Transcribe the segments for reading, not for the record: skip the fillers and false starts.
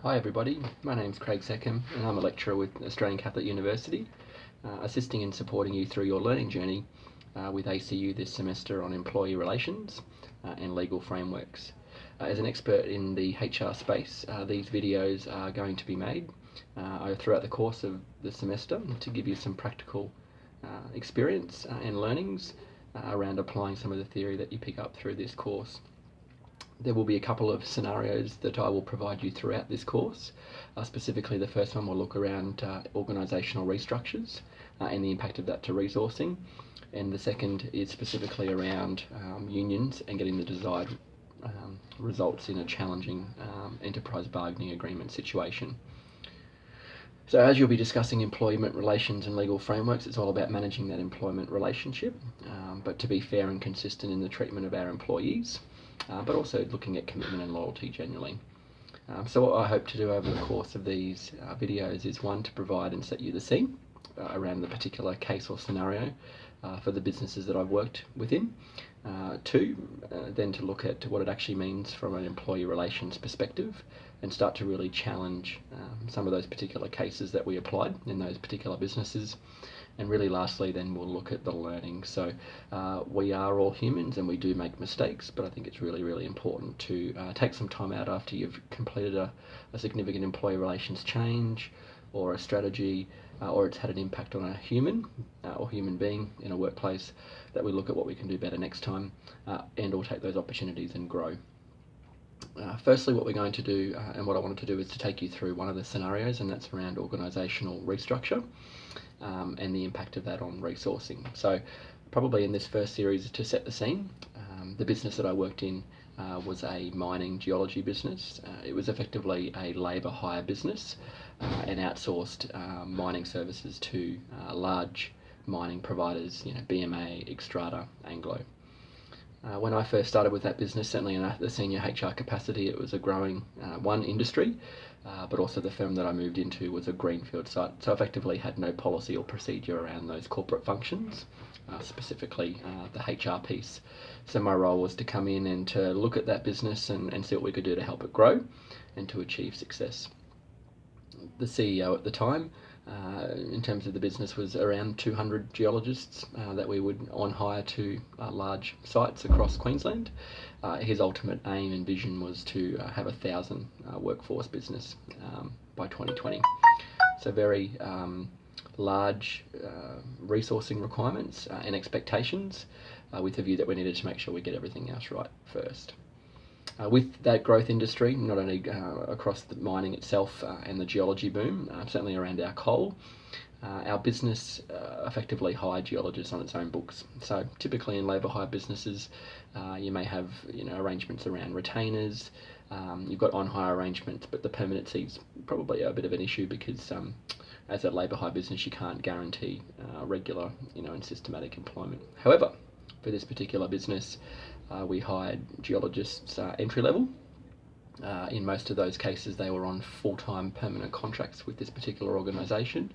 Hi everybody, my name's Craig Seckham and I'm a lecturer with Australian Catholic University, assisting and supporting you through your learning journey with ACU this semester on employee relations and legal frameworks. As an expert in the HR space, these videos are going to be made throughout the course of the semester to give you some practical experience and learnings around applying some of the theory that you pick up through this course. There will be a couple of scenarios that I will provide you throughout this course. Specifically, the first one will look around organisational restructures and the impact of that to resourcing. And the second is specifically around unions and getting the desired results in a challenging enterprise bargaining agreement situation. So as you'll be discussing employment relations and legal frameworks, it's all about managing that employment relationship, but to be fair and consistent in the treatment of our employees. But also looking at commitment and loyalty generally. So what I hope to do over the course of these videos is one, to provide and set you the scene around the particular case or scenario for the businesses that I've worked within. Two, then to look at what it actually means from an employee relations perspective and start to really challenge some of those particular cases that we applied in those particular businesses. And really lastly, then we'll look at the learning. So we are all humans and we do make mistakes, but I think it's really, really important to take some time out after you've completed a significant employee relations change or a strategy, or it's had an impact on a human or human being in a workplace, that we look at what we can do better next time and or take those opportunities and grow. Firstly, what we're going to do and what I wanted to do is to take you through one of the scenarios, and that's around organisational restructure and the impact of that on resourcing. So probably in this first series, to set the scene, the business that I worked in was a mining geology business. It was effectively a labour hire business and outsourced mining services to large mining providers, BMA, Xstrata, Anglo. When I first started with that business, certainly in the senior HR capacity, it was a growing industry, but also the firm that I moved into was a greenfield site, so effectively had no policy or procedure around those corporate functions, specifically the HR piece. So my role was to come in and to look at that business and see what we could do to help it grow and to achieve success. The CEO at the time, in terms of the business, was around 200 geologists that we would on hire to large sites across Queensland. His ultimate aim and vision was to have 1,000 workforce business by 2020. So very large resourcing requirements and expectations, with a view that we needed to make sure we get everything else right first. With that growth industry, not only across the mining itself and the geology boom, certainly around our coal, our business effectively hired geologists on its own books. So typically in labour hire businesses, you may have arrangements around retainers, you've got on-hire arrangements, but the permanency is probably a bit of an issue because as a labour hire business, you can't guarantee regular and systematic employment. However, for this particular business, we hired geologists entry level. In most of those cases, they were on full-time permanent contracts with this particular organisation,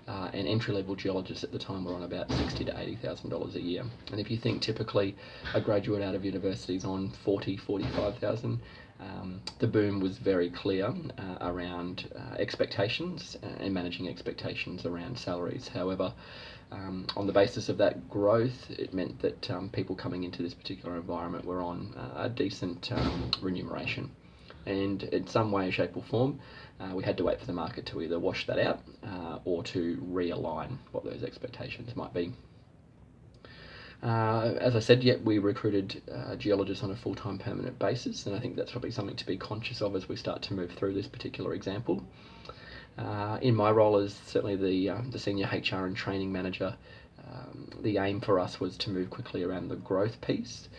and entry-level geologists at the time were on about $60,000 to $80,000 a year. And if you think typically a graduate out of university is on $45,000, the boom was very clear around expectations and managing expectations around salaries. However, on the basis of that growth, it meant that people coming into this particular environment were on a decent remuneration. And in some way, shape or form, we had to wait for the market to either wash that out or to realign what those expectations might be. As I said, we recruited geologists on a full-time permanent basis, and I think that's probably something to be conscious of as we start to move through this particular example. In my role as certainly the senior HR and training manager, the aim for us was to move quickly around the growth piece.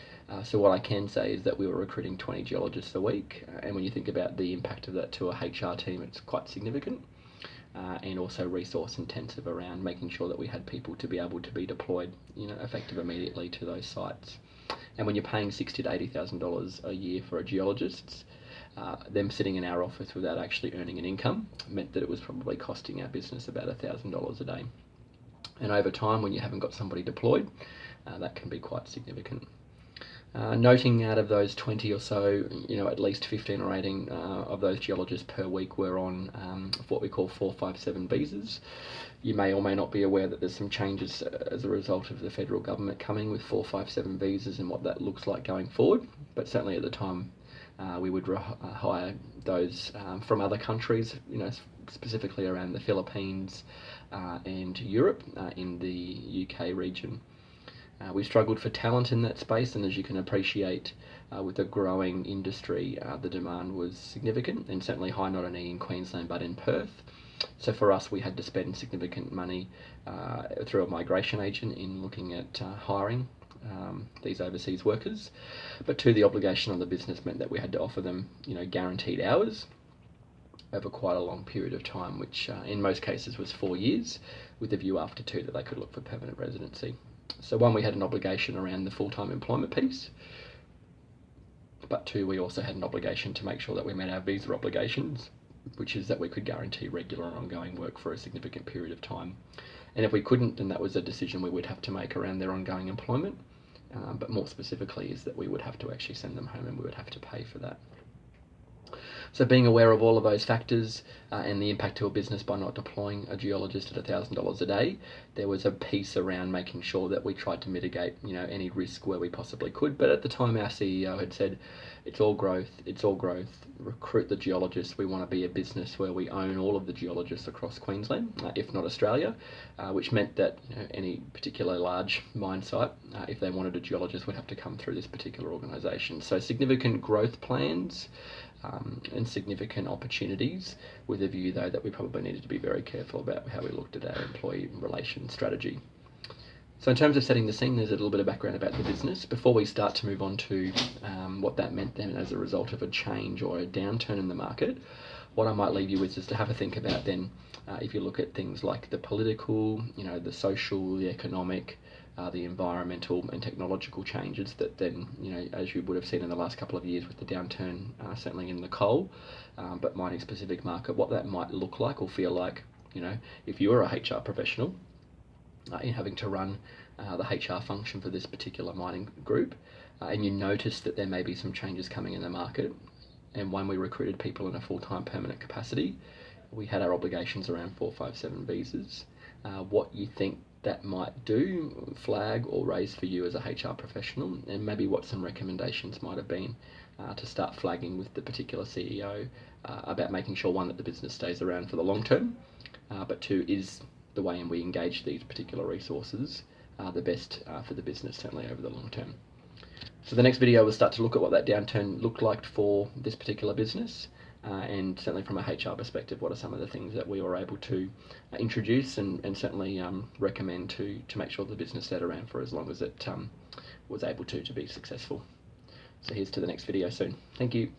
So what I can say is that we were recruiting 20 geologists a week, and when you think about the impact of that to a HR team, it's quite significant, and also resource intensive around making sure that we had people to be able to be deployed, effective immediately to those sites. And when you're paying $60,000 to $80,000 a year for a geologist, them sitting in our office without actually earning an income meant that it was probably costing our business about $1,000 a day. And over time, when you haven't got somebody deployed, that can be quite significant. Noting out of those 20 or so, at least 15 or 18 of those geologists per week were on what we call 457 visas. You may or may not be aware that there's some changes as a result of the federal government coming with 457 visas and what that looks like going forward. But certainly at the time, we would hire those from other countries, specifically around the Philippines and Europe in the UK region. We struggled for talent in that space, and as you can appreciate, with a growing industry, the demand was significant and certainly high not only in Queensland but in Perth. So for us, we had to spend significant money through a migration agent in looking at hiring these overseas workers. But the obligation on the business meant that we had to offer them, guaranteed hours over quite a long period of time, which in most cases was 4 years, with a view after 2 that they could look for permanent residency. So 1, we had an obligation around the full-time employment piece, but 2, we also had an obligation to make sure that we met our visa obligations, which is that we could guarantee regular and ongoing work for a significant period of time. And if we couldn't, then that was a decision we would have to make around their ongoing employment, but more specifically is that we would have to actually send them home and we would have to pay for that. So being aware of all of those factors and the impact to a business by not deploying a geologist at $1,000 a day, there was a piece around making sure that we tried to mitigate, any risk where we possibly could. But at the time, our CEO had said, it's all growth, recruit the geologists. We want to be a business where we own all of the geologists across Queensland, if not Australia, which meant that any particular large mine site, if they wanted a geologist, would have to come through this particular organisation. So significant growth plans and significant opportunities, with a view though that we probably needed to be very careful about how we looked at our employee relations strategy. So in terms of setting the scene, there's a little bit of background about the business before we start to move on to what that meant then as a result of a change or a downturn in the market. What I might leave you with is to have a think about then, if you look at things like the political, the social, the economic, the environmental and technological changes that then, as you would have seen in the last couple of years with the downturn, certainly in the coal, but mining specific market, what that might look like or feel like, if you were a HR professional in having to run the HR function for this particular mining group, and you notice that there may be some changes coming in the market, and when we recruited people in a full-time permanent capacity, we had our obligations around 457 visas. What you think that might do, flag or raise for you as a HR professional, and maybe what some recommendations might have been to start flagging with the particular CEO about making sure, 1, that the business stays around for the long term, but 2, is the way in we engage these particular resources the best for the business, certainly over the long term. So the next video will start to look at what that downturn looked like for this particular business, and certainly from a HR perspective, what are some of the things that we were able to introduce and certainly recommend to make sure the business stayed around for as long as it was able to be successful. So here's to the next video soon. Thank you.